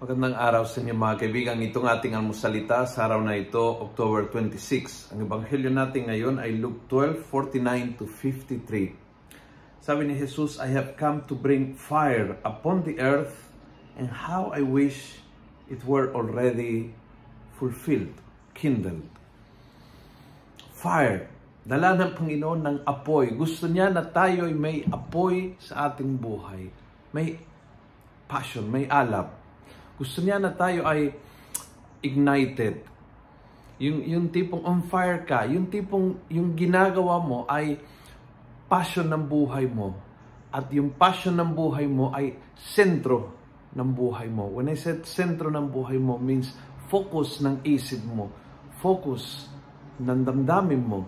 Magandang araw sa inyo mga kaibigan. Itong ating almusalita sa araw na ito, October 26. Ang ebanghelyo natin ngayon ay Luke 12:49 to 53. Sabi ni Jesus, I have come to bring fire upon the earth, and how I wish it were already fulfilled, kindled. Fire. Dala ng Panginoon ng apoy. Gusto niya na tayo ay may apoy sa ating buhay. May passion, may alab. Gusto niya na tayo ay ignited. Yung tipong on fire ka, yung tipong yung ginagawa mo ay passion ng buhay mo. At yung passion ng buhay mo ay sentro ng buhay mo. When I said sentro ng buhay mo means focus ng isip mo, focus ng damdamin mo.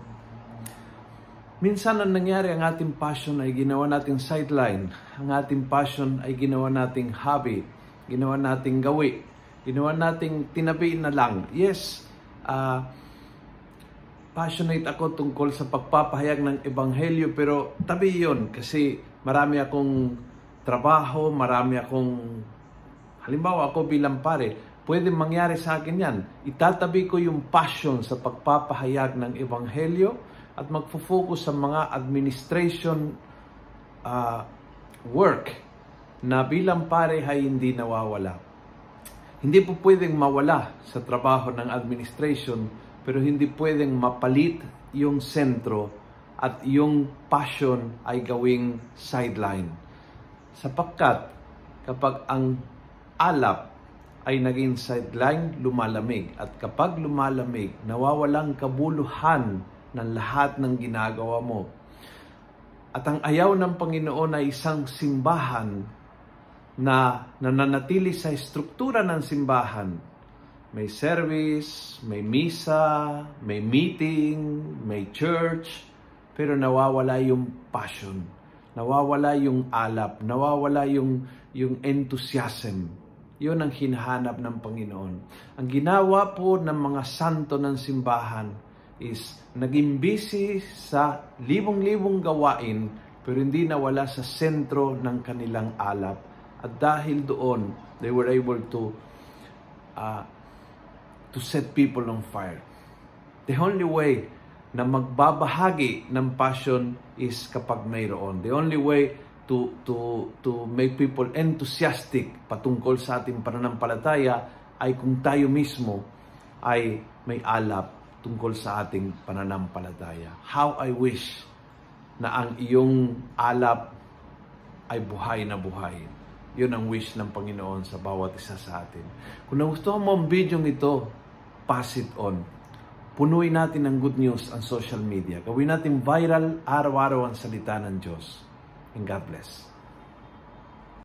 Minsan ang nangyari, ang ating passion ay ginawa nating sideline. Ang ating passion ay ginawa nating hobby. Ginawa nating gawi. Ginawa nating tinabi na lang. Yes, passionate ako tungkol sa pagpapahayag ng ebanghelyo, pero tabi yun kasi marami akong trabaho, marami akong, halimbawa ako bilang pare, pwede mangyari sa akin yan. Itatabi ko yung passion sa pagpapahayag ng ebanghelyo at magfo-focus sa mga administration work na bilang pare ay hindi nawawala. Hindi po pwedeng mawala sa trabaho ng administration, pero hindi pwedeng mapalit yung sentro at yung passion ay gawing sideline. Sapagkat kapag ang alap ay naging sideline, lumalamig. At kapag lumalamig, nawawalang kabuluhan ng lahat ng ginagawa mo. At ang ayaw ng Panginoon ay isang simbahan na nananatili sa struktura ng simbahan. May service, may misa, may meeting, may church, pero nawawala yung passion, nawawala yung alap, nawawala yung enthusiasm. Yun ang hinahanap ng Panginoon. Ang ginawa po ng mga santo ng simbahan is naging busy sa libong-libong gawain, pero hindi nawala sa sentro ng kanilang alap. At dahil doon, they were able to set people on fire. The only way na magbabahagi ng passion is kapag mayroon. The only way to make people enthusiastic patungkol sa ating pananampalataya ay kung tayo mismo ay may alap tungkol sa ating pananampalataya. How I wish na ang iyong alap ay buhay na buhay. Yun ang wish ng Panginoon sa bawat isa sa atin. Kung nagustuhan mo ang video ito, pass it on. Punuin natin ng good news ang social media. Gawin natin viral araw-araw ang salita ng Diyos. And God bless.